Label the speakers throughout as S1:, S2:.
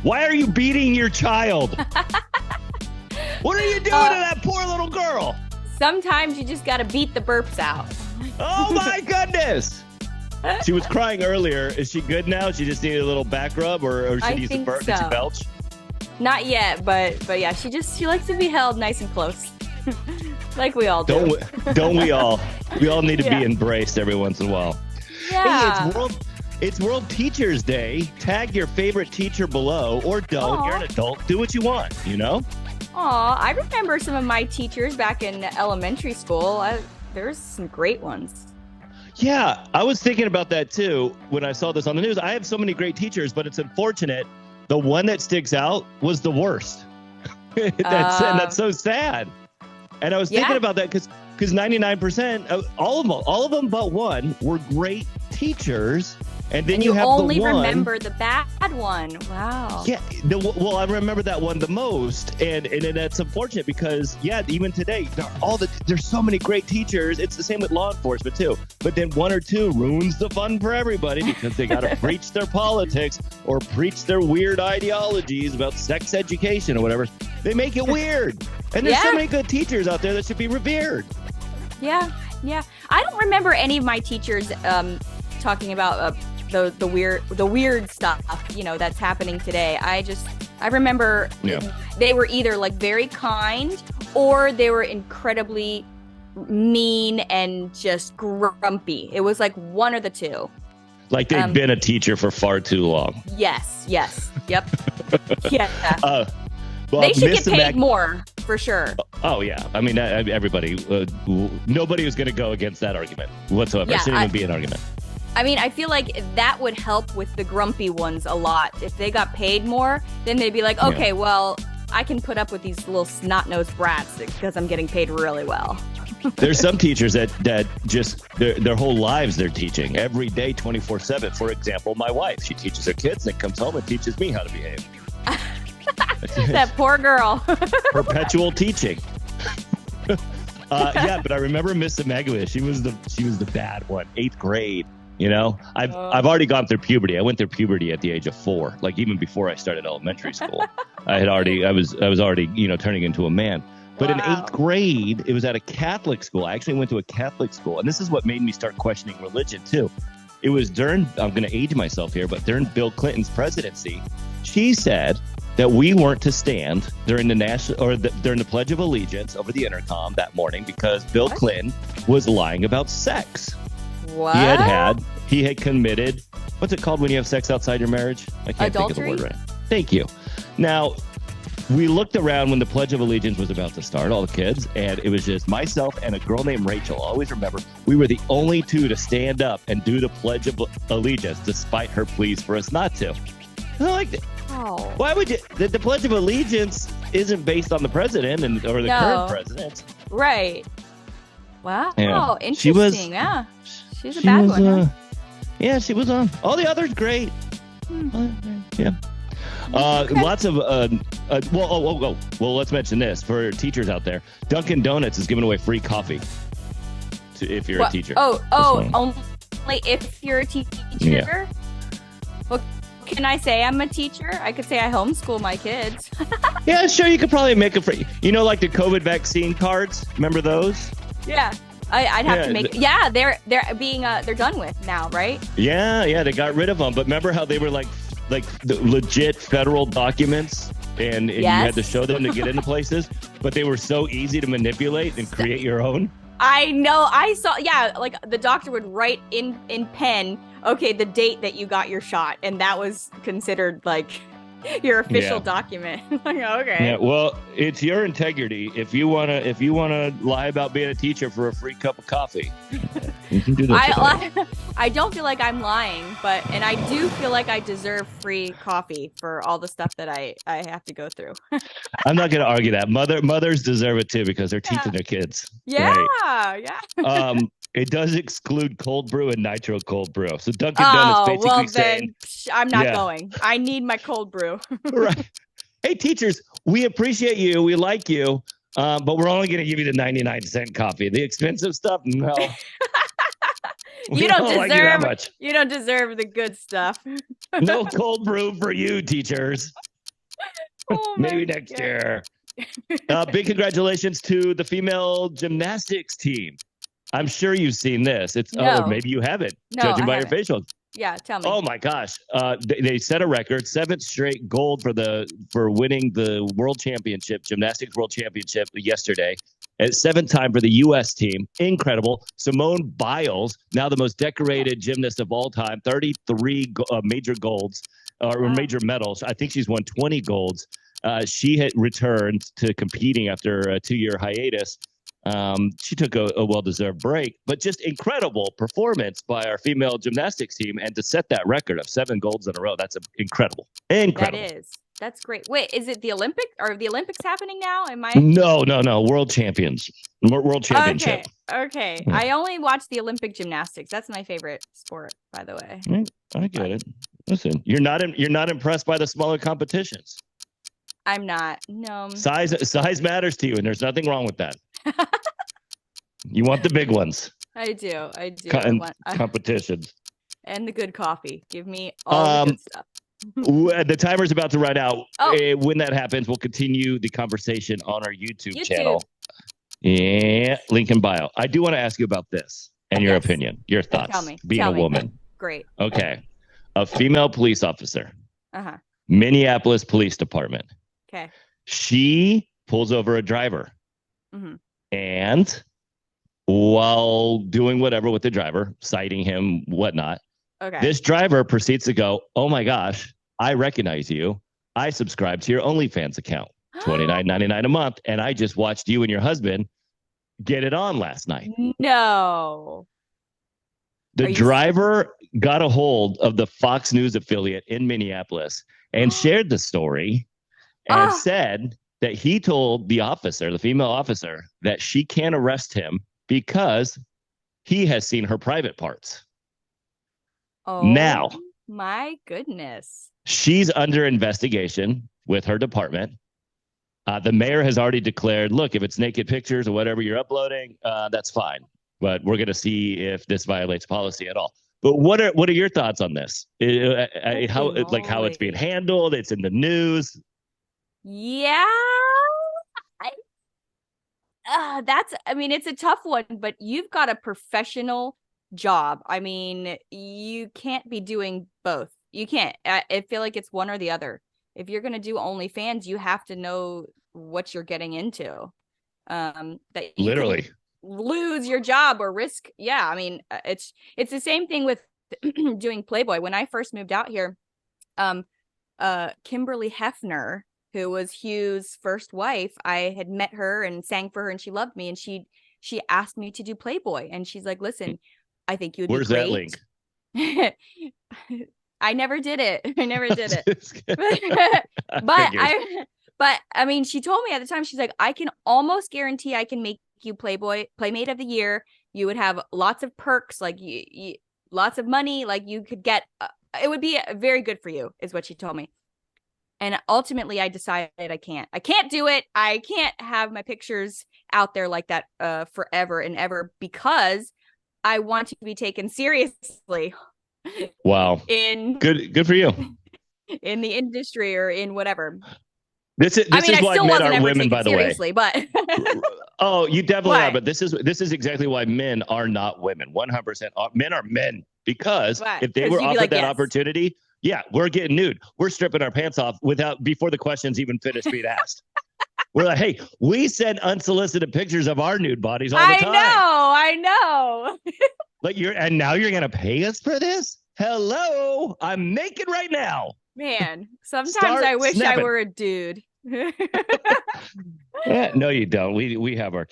S1: Why are you beating your child? What are you doing to that poor little girl?
S2: Sometimes you just got to beat the burps out.
S1: Oh, my goodness. She was crying earlier. Is she good now? She just needed a little back rub, or she needs to burp? Did she belch?
S2: Not yet, but yeah, she likes to be held nice and close. Like we all do.
S1: Don't we all? We all need to be embraced every once in a while.
S2: Yeah.
S1: Hey, it's World Teachers Day. Tag your favorite teacher below, or don't. Aww. You're an adult. Do what you want, you know?
S2: Aw, I remember some of my teachers back in elementary school. There's some great ones.
S1: Yeah, I was thinking about that too when I saw this on the news. I have so many great teachers, but it's unfortunate. The one that sticks out was the worst. That's so sad. And I was thinking about that because 99% of all of them but one were great teachers. And then you have
S2: only
S1: the one,
S2: remember the bad one. Wow.
S1: Yeah. Well, I remember that one the most, and that's unfortunate because even today there's so many great teachers. It's the same with law enforcement too. But then one or two ruins the fun for everybody because they got to preach their politics or preach their weird ideologies about sex education or whatever. They make it weird, and there's so many good teachers out there that should be revered.
S2: Yeah. I don't remember any of my teachers talking about the weird stuff, that's happening today. I remember they were either like very kind or they were incredibly mean and just grumpy. It was like one or the two.
S1: Like they've been a teacher for far too long.
S2: Yes. Yep. Yeah.
S1: Well,
S2: they should get paid more, for sure.
S1: Oh, yeah. I mean, everybody, nobody was going to go against that argument whatsoever. It shouldn't even be an argument.
S2: I mean, I feel like that would help with the grumpy ones a lot. If they got paid more, then they'd be like, okay, well, I can put up with these little snot-nosed brats because I'm getting paid really well.
S1: There's some teachers that just, their whole lives they're teaching. Every day, 24/7. For example, my wife, she teaches her kids and comes home and teaches me how to behave.
S2: That poor girl.
S1: Perpetual teaching. But I remember Miss Ameglia. She was the bad one. 8th grade. I've already gone through puberty. I went through puberty at the age of 4. Like even before I started elementary school, I was already turning into a man. But in 8th grade, it was at a Catholic school. I actually went to a Catholic school, and this is what made me start questioning religion too. It was during, I'm going to age myself here, but during Bill Clinton's presidency, she said that we weren't to stand during during the Pledge of Allegiance over the intercom that morning because Bill Clinton was lying about sex.
S2: What?
S1: He had committed, what's it called when you have sex outside your marriage? I can't think of the word right. Thank you. Now, we looked around when the Pledge of Allegiance was about to start, all the kids, and it was just myself and a girl named Rachel. I'll always remember, we were the only two to stand up and do the Pledge of Allegiance despite her pleas for us not to. I liked it.
S2: Oh.
S1: Why would you? The Pledge of Allegiance isn't based on the president or the current president.
S2: Right. Wow.
S1: Yeah.
S2: Interesting. She's a bad one.
S1: Yeah, she was on. All the others, great. Yeah. Lots of, well, let's mention this for teachers out there. Dunkin' Donuts is giving away free coffee if you're a teacher.
S2: Only if you're a teacher? Yeah. Well, can I say I'm a teacher? I could say I homeschool my kids.
S1: Yeah, sure. You could probably make a free, like the COVID vaccine cards. Remember those?
S2: Yeah. I'd have to make. Yeah, they're being they're done with now, right?
S1: Yeah. They got rid of them, but remember how they were like the legit federal documents, and you had to show them to get into places, but they were so easy to manipulate and create your own.
S2: I know. I saw. Yeah, like the doctor would write in pen, okay, the date that you got your shot, and that was considered like your official document. Like, okay.
S1: Yeah, well, it's your integrity. If you wanna lie about being a teacher for a free cup of coffee, you can do that.
S2: I don't feel like I'm lying, and I do feel like I deserve free coffee for all the stuff that I have to go through.
S1: I'm not gonna argue that. Mothers deserve it too because they're teaching their kids.
S2: Yeah,
S1: right? Yeah. It does exclude cold brew and nitro cold brew. So Dunkin' Donuts basically saying,
S2: I'm not going. I need my cold brew.
S1: Right. Hey, teachers, we appreciate you. We like you. But we're only going to give you the 99-cent coffee. The expensive stuff, no.
S2: You don't deserve the good stuff.
S1: No cold brew for you, teachers.
S2: Oh
S1: Maybe next year. Big congratulations to the female gymnastics team. I'm sure you've seen this. Or maybe you haven't, judging by your facial.
S2: Yeah, tell me.
S1: Oh my gosh. They set a record, 7th straight gold for winning the world championship, gymnastics world championship yesterday. At 7th time for the U.S. team. Incredible. Simone Biles, now the most decorated gymnast of all time, 33 major golds or major medals. I think she's won 20 golds. She had returned to competing after a 2-year hiatus. She took a well-deserved break, but just incredible performance by our female gymnastics team. And to set that record of 7 golds in a row, that's incredible. Incredible.
S2: That is. That's great. Wait, is it the Olympic? Are the Olympics happening now? Am I?
S1: No. World champions. World championship.
S2: Okay. Yeah. I only watch the Olympic gymnastics. That's my favorite sport, by the way.
S1: I get it. Listen, you're not impressed by the smaller competitions.
S2: I'm not. No.
S1: Size matters to you, and there's nothing wrong with that. You want the big ones.
S2: I do.
S1: Competitions.
S2: And the good coffee. Give me all the good stuff.
S1: The timer's about to run out. When that happens, we'll continue the conversation on our YouTube channel. Yeah, link in bio. I do want to ask you about this and your opinion, your thoughts.
S2: Tell me.
S1: Being a woman.
S2: Great.
S1: Okay. A female police officer. Minneapolis Police Department.
S2: Okay.
S1: She pulls over a driver. And while doing whatever with the driver, citing him, whatnot, this driver proceeds to go, oh my gosh, I recognize you. I subscribe to your OnlyFans account, $29.99 a month. And I just watched you and your husband get it on last night.
S2: No.
S1: The driver got a hold of the Fox News affiliate in Minneapolis and shared the story and said that he told the officer, the female officer, that she can't arrest him because he has seen her private parts.
S2: Oh,
S1: now,
S2: my goodness.
S1: She's under investigation with her department. The mayor has already declared, look, if it's naked pictures or whatever you're uploading, that's fine. But we're going to see if this violates policy at all. But what are your thoughts on this? How it's being handled? It's in the news.
S2: Yeah. It's a tough one, but you've got a professional job. I mean, you can't be doing both. You can't. I feel like it's one or the other. If you're going to do OnlyFans, you have to know what you're getting into. That you literally lose your job or risk. Yeah, I mean, it's the same thing with doing Playboy. When I first moved out here, Kimberly Hefner, who was Hugh's first wife, I had met her and sang for her, and she loved me, and she asked me to do Playboy, and she's like, "Listen, I think you would be great."
S1: Where's that link?
S2: I never did it. But I mean, she told me at the time, she's like, I can almost guarantee I can make you Playboy Playmate of the Year. You would have lots of perks, like you lots of money, like you could get. It would be very good for you, is what she told me. And ultimately, I decided I can't do it. I can't have my pictures out there like that forever and ever, because I want to be taken seriously.
S1: Wow. Good for you.
S2: In the industry or in whatever.
S1: This is why men are women, by the way.
S2: But
S1: oh, you definitely are. But this is exactly why men are not women. 100%. Men are men, because if they were offered that opportunity, yeah, we're getting nude. We're stripping our pants off before the questions even finish being asked. We're like, hey, we send unsolicited pictures of our nude bodies all the time.
S2: I know.
S1: And now you're gonna pay us for this? Hello, I'm naked right now.
S2: Man, sometimes I wish I were a dude.
S1: Yeah, no, you don't. We have our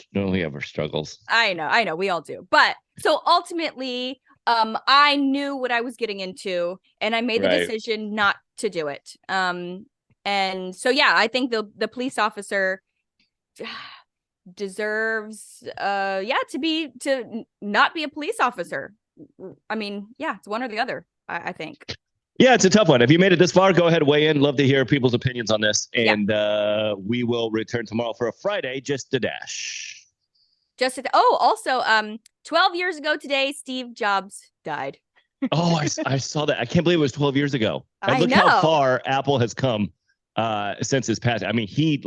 S1: struggles.
S2: I know, we all do. But so ultimately, I knew what I was getting into, and I made the decision not to do it. And so yeah, I think the police officer deserves to not be a police officer. I mean, yeah, it's one or the other, I think.
S1: Yeah, it's a tough one. If you made it this far, go ahead, weigh in. Love to hear people's opinions on this. And we will return tomorrow for a Friday, Just a Dash.
S2: Also, 12 years ago today, Steve Jobs died.
S1: Oh, I saw that. I can't believe it was 12 years ago.
S2: I
S1: look
S2: know.
S1: How far Apple has come since his passing. I mean, he,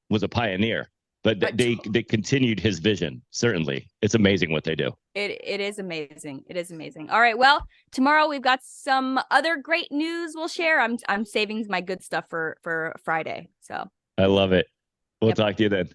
S1: was a pioneer, but they continued his vision. Certainly, it's amazing what they do.
S2: It is amazing. It is amazing. All right. Well, tomorrow we've got some other great news we'll share. I'm saving my good stuff for Friday. So
S1: I love it. We'll talk to you then.